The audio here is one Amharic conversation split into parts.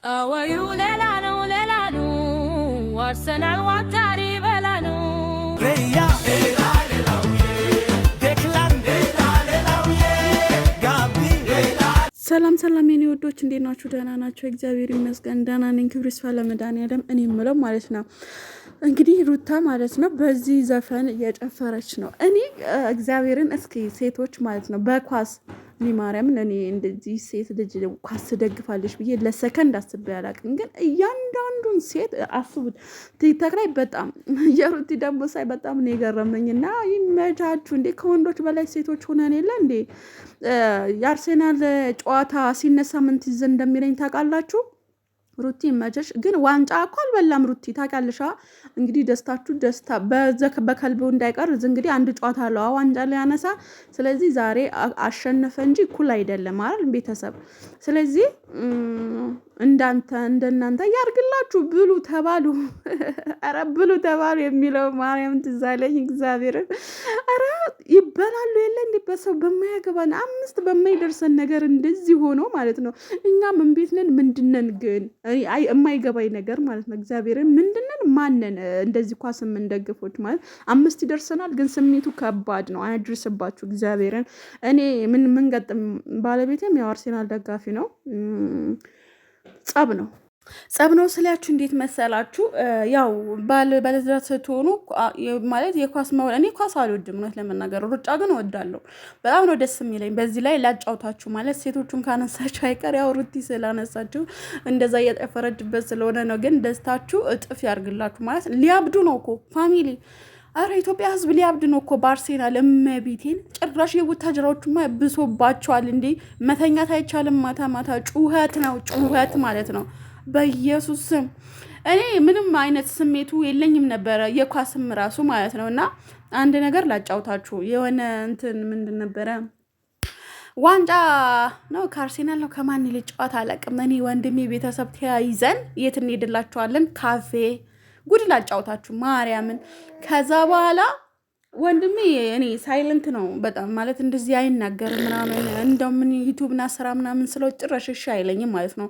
አወዩ ሌላ ነው አርሰናል ዋታሪ በላ ነው ሰላም ሰላም የኔ ወዶች እንዴት ናችሁ? ደህና ናችሁ? እግዚአብሔር ይመስገን ደህና ነኝ። ክብር ይስፋ ለመድኃኒዓለም። እኔ የምለው ማለት ነው እንግዲህ ሩታ ማለት ነው በዚህ ዘፈን እየጨፈረች ነው። እኔ እግዚአብሔርን እስኪ ሴቶች ማለት ነው በኳስ ማርያምን እኔ እንደዚህ ሴት ልጅ ኳስ ትደግፋለች ብዬ ለሰከንድ አስቤ አላውቅም። ግን እያንዳንዱን ሴት አስቡት ቲክቶክ ላይ በጣም የሩቲ ደግሞ ሳይ በጣም ነው የገረመኝ። እና ይመቻችሁ እንዴ! ከወንዶች በላይ ሴቶች ሆነን የለ እንዴ? የአርሴናል ጨዋታ ሲነሳ ምን ትዝ እንደሚለኝ ታውቃላችሁ? ሩቲ መጀሽ ግን ዋንጫ እኮ አልበላም ሩቲ ታውቂያለሽ። እንግዲህ ደስታችሁ ደስታ በከልቡ እንዳይቀር እንግዲህ አንድ ጨዋታ አለው ዋንጫ ላይ ያነሳ። ስለዚህ ዛሬ አሸነፈ እንጂ እኩል አይደለም አይደል ቤተሰብ። ስለዚህ እንደናንተ ያርግላችሁ ብሉ ተባሉ። አረ ብሉ ተባሉ የሚለው ማርያም ትዝ አለኝ እግዚአብሔርን። አረ ይበላሉ የለ እንዴ በሰው በማያገባን አምስት በማይደርሰን ነገር እንደዚህ ሆኖ ማለት ነው። እኛ ምን ቤት ነን ምንድነን? ግን የማይገባኝ ነገር ማለት ነው እግዚአብሔርን ምንድነን ማነን? እንደዚህ ኳስ የምንደግፎች ማለት አምስት ይደርሰናል፣ ግን ስሜቱ ከባድ ነው። አያድርስባችሁ እግዚአብሔርን። እኔ ምን ገጥም ባለቤቴም ያው አርሴናል ደጋፊ ነው። ጸብ ነው ስላችሁ እንዴት መሰላችሁ? ያው ባለትዳር ስትሆኑ ማለት የኳስ እኔ ኳስ አልወድም እውነት ለመናገር፣ ሩጫ ግን እወዳለሁ። በጣም ነው ደስ የሚለኝ። በዚህ ላይ ላጫውታችሁ ማለት ሴቶቹን ካነሳችሁ አይቀር ያው ሩቲ ስላነሳችሁ እንደዛ እየጠፈረችበት ስለሆነ ነው። ግን ደስታችሁ እጥፍ ያርግላችሁ ማለት ሊያብዱ ነው እኮ ፋሚሊ። አረ ኢትዮጵያ ሕዝብ ሊያብድ ነው እኮ በአርሴናል እመቤቴን። ጭራሽ የቡታጅራዎቹማ ብሶባቸዋል እንዴ! መተኛት አይቻልም። ማታ ጩኸት ነው ጩኸት ማለት ነው። በኢየሱስ ስም እኔ ምንም አይነት ስሜቱ የለኝም ነበረ የኳስም ራሱ ማለት ነው። እና አንድ ነገር ላጫውታችሁ የሆነ እንትን ምንድን ነበረ ዋንጫ ነው ከአርሴናል ነው ከማን ልጅ ጨዋታ አላውቅም። እኔ ወንድሜ ቤተሰብ ተያይዘን የት እንሄድላችኋለን ካፌ ጉድ ላጫውታችሁ ማርያምን። ከዛ በኋላ ወንድሜ እኔ ሳይለንት ነው በጣም ማለት እንደዚህ አይናገርም ምናምን። እንደው ምን ዩቲዩብና ስራ ምናምን ስለው ጭራሽ እሺ አይለኝም ማለት ነው።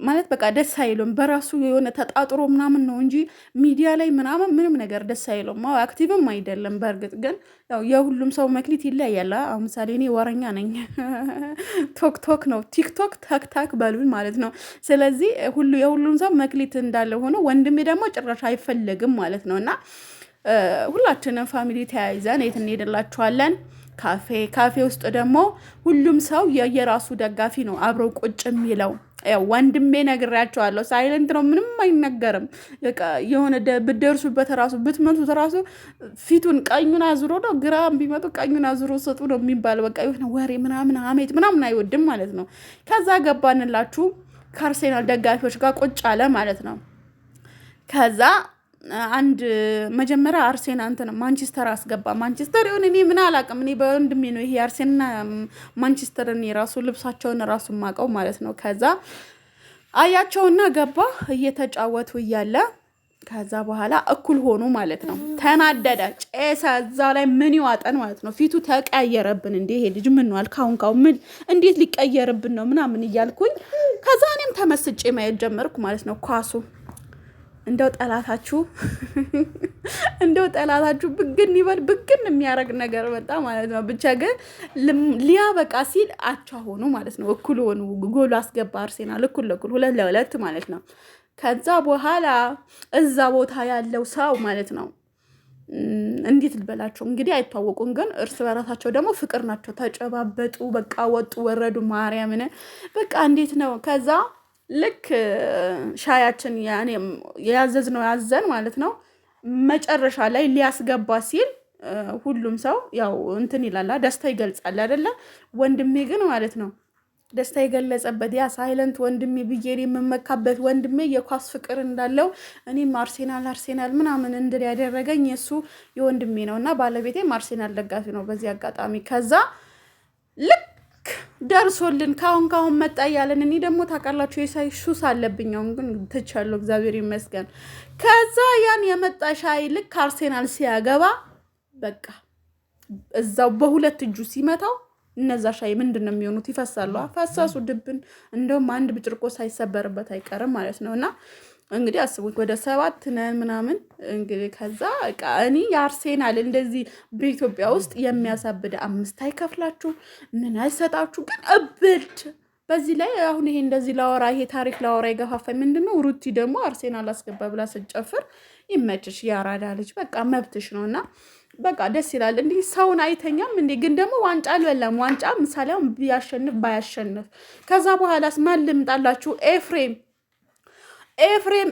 ማለት በቃ ደስ አይለውም። በራሱ የሆነ ተጣጥሮ ምናምን ነው እንጂ ሚዲያ ላይ ምናምን ምንም ነገር ደስ አይለውም። አክቲቭም አይደለም። በእርግጥ ግን ያው የሁሉም ሰው መክሊት ይለያያል። አሁን ምሳሌ እኔ ወረኛ ነኝ። ቶክ ነው ቲክቶክ ታክ በሉኝ ማለት ነው። ስለዚህ የሁሉም ሰው መክሊት እንዳለ ሆኖ ወንድሜ ደግሞ ጭራሽ አይፈለግም ማለት ነው። እና ሁላችንም ፋሚሊ ተያይዘን የት እንሄድላችኋለን? ካፌ ውስጥ ደግሞ ሁሉም ሰው የየራሱ ደጋፊ ነው አብሮ ቁጭ የሚለው። ወንድሜ ነግሬያቸዋለሁ፣ ሳይለንት ነው ምንም አይነገርም። የሆነ ብትደርሱበት ራሱ ብትመቱት ራሱ ፊቱን ቀኙን አዙሮ ነው፣ ግራ ቢመጡ ቀኙን አዙሮ ሰጡ ነው የሚባል። በቃ የሆነ ወሬ ምናምን አሜት ምናምን አይወድም ማለት ነው። ከዛ ገባንላችሁ ከአርሴናል ደጋፊዎች ጋር ቁጭ አለ ማለት ነው። ከዛ አንድ መጀመሪያ አርሴናል እንትን ማንቸስተር አስገባ። ማንቸስተር ይሁን እኔ ምን አላውቅም። እኔ በወንድሜ ነው ይሄ አርሴናል ማንቸስተርን የራሱ ልብሳቸውን ራሱ ማቀው ማለት ነው። ከዛ አያቸውና ገባ እየተጫወቱ እያለ ከዛ በኋላ እኩል ሆኑ ማለት ነው። ተናደደ፣ ጨሰ። እዛ ላይ ምን ይዋጠን ማለት ነው። ፊቱ ተቀያየረብን። እንዴ ይሄ ልጅ ምን ነው አልካውን ምን እንዴት ሊቀየርብን ነው ምናምን እያልኩኝ ከዛ እኔም ተመስጬ ማየት ጀመርኩ ማለት ነው። ኳሱ እንደው ጠላታችሁ ብግን ይበል። ብግን የሚያደርግ ነገር መጣ ማለት ነው። ብቻ ግን ሊያበቃ ሲል አቻ ሆኑ ማለት ነው። እኩል ሆኑ። ጎሉ አስገባ አርሴናል እኩል ለኩል 2-2 ማለት ነው። ከዛ በኋላ እዛ ቦታ ያለው ሰው ማለት ነው እንዴት ልበላቸው እንግዲህ አይታወቁም፣ ግን እርስ በራሳቸው ደግሞ ፍቅር ናቸው። ተጨባበጡ፣ በቃ ወጡ ወረዱ። ማርያምን በቃ እንዴት ነው ከዛ ልክ ሻያችን ያዘዝነው ያዘን ማለት ነው። መጨረሻ ላይ ሊያስገባ ሲል ሁሉም ሰው ያው እንትን ይላል፣ ደስታ ይገልጻል አይደለ? ወንድሜ ግን ማለት ነው ደስታ የገለጸበት ያ ሳይለንት ወንድሜ ብዬ የምመካበት ወንድሜ የኳስ ፍቅር እንዳለው እኔም አርሴናል ምናምን እንድል ያደረገኝ የሱ የወንድሜ ነው። እና ባለቤቴም አርሴናል ደጋፊ ነው በዚህ አጋጣሚ። ከዛ ልክ ደርሶልን ካሁን መጣ እያለን እኔ ደግሞ ታውቃላችሁ የሳይ ሹስ አለብኝ። አሁን ግን ትቻለሁ እግዚአብሔር ይመስገን። ከዛ ያን የመጣ ሻይ ልክ አርሴናል ሲያገባ በቃ እዛው በሁለት እጁ ሲመታው እነዛ ሻይ ምንድነው የሚሆኑት? ይፈሳሉ። ፈሰሱ ድብን። እንደውም አንድ ብጭርቆ ሳይሰበርበት አይቀርም ማለት ነውና እንግዲህ አስቡት ወደ 7 ነን ምናምን እንግዲህ ከዛ እኔ የአርሴናል እንደዚህ በኢትዮጵያ ውስጥ የሚያሳብድ 5 አይከፍላችሁ ምን አይሰጣችሁ ግን እብድ በዚህ ላይ አሁን ይሄ እንደዚህ ላወራ ይሄ ታሪክ ላወራ ይገፋፋኝ ምንድነው ሩቲ ደግሞ አርሴናል አስገባ ብላ ስትጨፍር ይመችሽ ያራዳ ልጅ በቃ መብትሽ ነውና በቃ ደስ ይላል እንዴ ሰውን አይተኛም እንዴ ግን ደግሞ ዋንጫ አልበላም ዋንጫ ምሳሌው ቢያሸንፍ ባያሸንፍ ከዛ በኋላስ ማን ልምጣላችሁ ኤፍሬም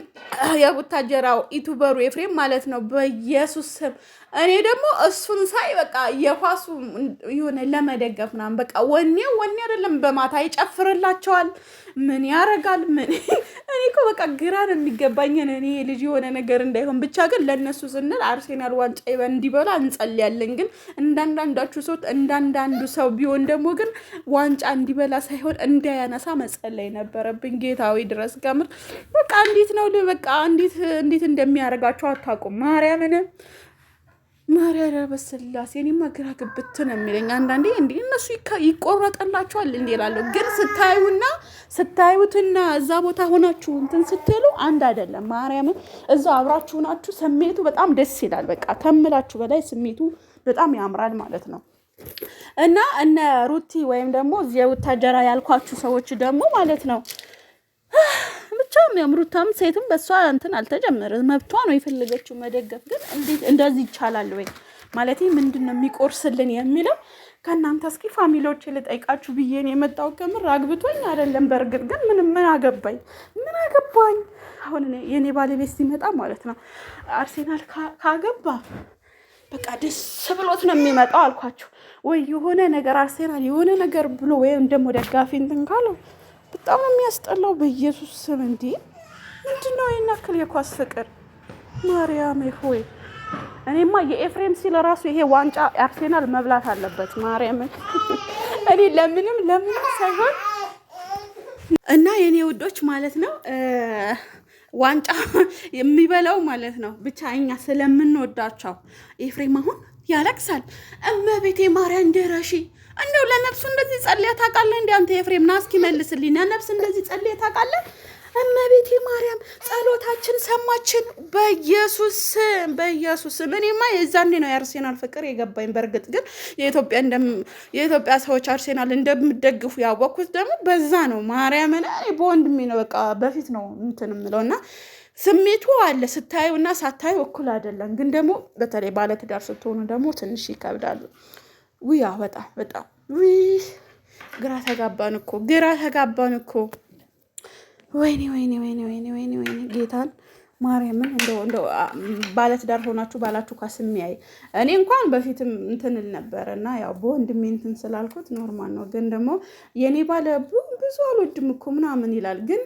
የቡታጀራው ዩቲዩበሩ ኤፍሬም ማለት ነው በኢየሱስ ስም እኔ ደግሞ እሱን ሳይ በቃ የኳሱ የሆነ ለመደገፍ ምናምን በቃ ወኔ አይደለም በማታ ይጨፍርላቸዋል ምን ያረጋል ምን እኔ እኮ በቃ ግራ ነው የሚገባኝ እኔ ልጅ የሆነ ነገር እንዳይሆን ብቻ ግን ለነሱ ስንል አርሴናል ዋንጫ እንዲበላ እንጸልያለን ግን እንዳንዳንዱ ሰው ቢሆን ደግሞ ግን ዋንጫ እንዲበላ ሳይሆን እንዳያነሳ መጸለይ ነበረብኝ ጌታዊ ድረስ ጋር በቃ እንዴት ነው በቃ እንዴት እንደሚያረጋቸው አታውቁም ማርያም በስላሴ እኔማ ግራ ግብት ነው የሚለኝ አንዳንዴ እንዴ እነሱ ይቆረጠላቸዋል እንዴ እላለሁ ግን ስታዩትና እዛ ቦታ ሆናችሁ እንትን ስትሉ አንድ አይደለም ማርያም እዛ አብራችሁ ናችሁ ስሜቱ በጣም ደስ ይላል በቃ ተምላችሁ በላይ ስሜቱ በጣም ያምራል ማለት ነው እና እነ ሩቲ ወይም ደግሞ የውታጀራ ያልኳችሁ ሰዎች ደግሞ ማለት ነው ብቻም ያምሩታም ሴትም በሷ እንትን አልተጀመረ መብቷ ነው የፈለገችው መደገፍ ግን እንዴት እንደዚህ ይቻላል ወይ ማለት ምንድነው የሚቆርስልን የሚለው ከናንተ እስኪ ፋሚሊዎች ልጠይቃችሁ ብዬ ነው የመጣው ከምር አግብቶኝ አይደለም በርግጥ ግን ምን አገባኝ አሁን የኔ ባለቤት ሲመጣ ማለት ነው አርሴናል ካገባ በቃ ደስ ብሎት ነው የሚመጣው አልኳችሁ ወይ የሆነ ነገር አርሴናል የሆነ ነገር ብሎ ወይም ደግሞ ደጋፊ እንትን ካለው በጣም የሚያስጠላው በኢየሱስ ስም እንዴ ምንድነው የናክል የኳስ ፍቅር ማርያም ሆይ እኔማ የኤፍሬም ሲል ራሱ ይሄ ዋንጫ አርሴናል መብላት አለበት ማርያም እኔ ለምንም ሳይሆን እና የኔ ውዶች ማለት ነው ዋንጫ የሚበላው ማለት ነው ብቻ እኛ ስለምንወዳቸው ኤፍሬም አሁን ያለቅሳል እመቤቴ ማርያም ደረሺ እንደው ለነፍሱ እንደዚህ ጸልያ ታውቃለህ እንዴ አንተ ኤፍሬም ና እስኪ መልስልኝ ለነፍስ እንደዚህ ጸልያ ታውቃለህ እመቤቴ ማርያም ጸሎታችን ሰማችን በኢየሱስ እኔማ የዛኔ ነው የአርሴናል ፍቅር የገባኝ በርግጥ ግን የኢትዮጵያ ሰዎች አርሴናል እንደምደግፉ ያወቅኩት ደግሞ በዛ ነው ማርያም በወንድሜ ነው በቃ በፊት ነው እንትን የምለውና ስሜቱ አለ ስታዩና ሳታዩ እኩል አይደለም ግን ደግሞ በተለይ ባለትዳር ስትሆኑ ደግሞ ትንሽ ይከብዳሉ ውያ በጣም ግራ ተጋባን እኮ ወይኔ ጌታን ማርያምን እንደው ባለትዳር ሆናችሁ ባላችሁ ካስሚያይ እኔ እንኳን በፊትም እንትን ነበርና ያው በወንድሜ እንትን ስላልኩት ኖርማል ነው ግን ደግሞ የኔ ባለ ብዙ አልወድም እኮ ምናምን ይላል ግን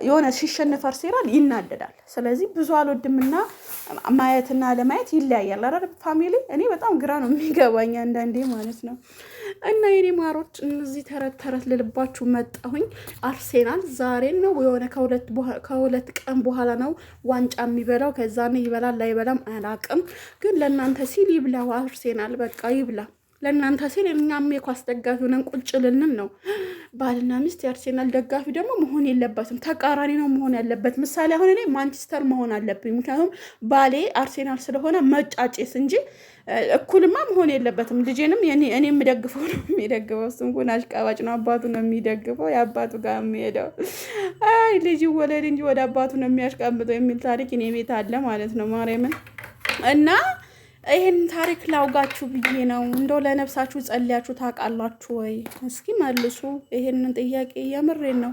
የሆነ ሲሸነፍ አርሴናል ይናደዳል ስለዚህ ብዙ አልወድምና ማየትና ለማየት ይለያያል አይደል ፋሚሊ እኔ በጣም ግራ ነው የሚገባኝ አንዳንዴ ማለት ነው እና የኔ ማሮች እነዚህ ተረት ልልባችሁ መጣሁኝ አርሴናል ዛሬ ነው የሆነ ከሁለት ቀን በኋላ ነው ዋንጫ የሚበላው ከዛ ነው ይበላል ላይበላም አላቅም ግን ለእናንተ ሲል ይብላው አርሴናል በቃ ይብላ ለእናንተ ሲል እኛም የኳስ ደጋፊ ሆነን ቁጭ ልንን ነው ባልና ሚስት የአርሴናል ደጋፊ ደግሞ መሆን የለበትም ተቃራኒ ነው መሆን ያለበት ምሳሌ አሁን እኔ ማንቸስተር መሆን አለብኝ ምክንያቱም ባሌ አርሴናል ስለሆነ መጫጨስ እንጂ እኩልማ መሆን የለበትም ልጄንም እኔ የምደግፈው ነው የሚደግፈው እሱም እንኳን አሽቃባጭ ነው አባቱ ነው የሚደግፈው የአባቱ ጋር የሚሄደው አይ ልጅ ወለድ እንጂ ወደ አባቱ ነው የሚያሽቃብጠው የሚል ታሪክ እኔ ቤት አለ ማለት ነው ማርያምን እና ይሄን ታሪክ ላውጋችሁ ብዬ ነው እንደው ለነፍሳችሁ ጸልያችሁ ታውቃላችሁ ወይ እስኪ መልሱ ይሄንን ጥያቄ የምሬን ነው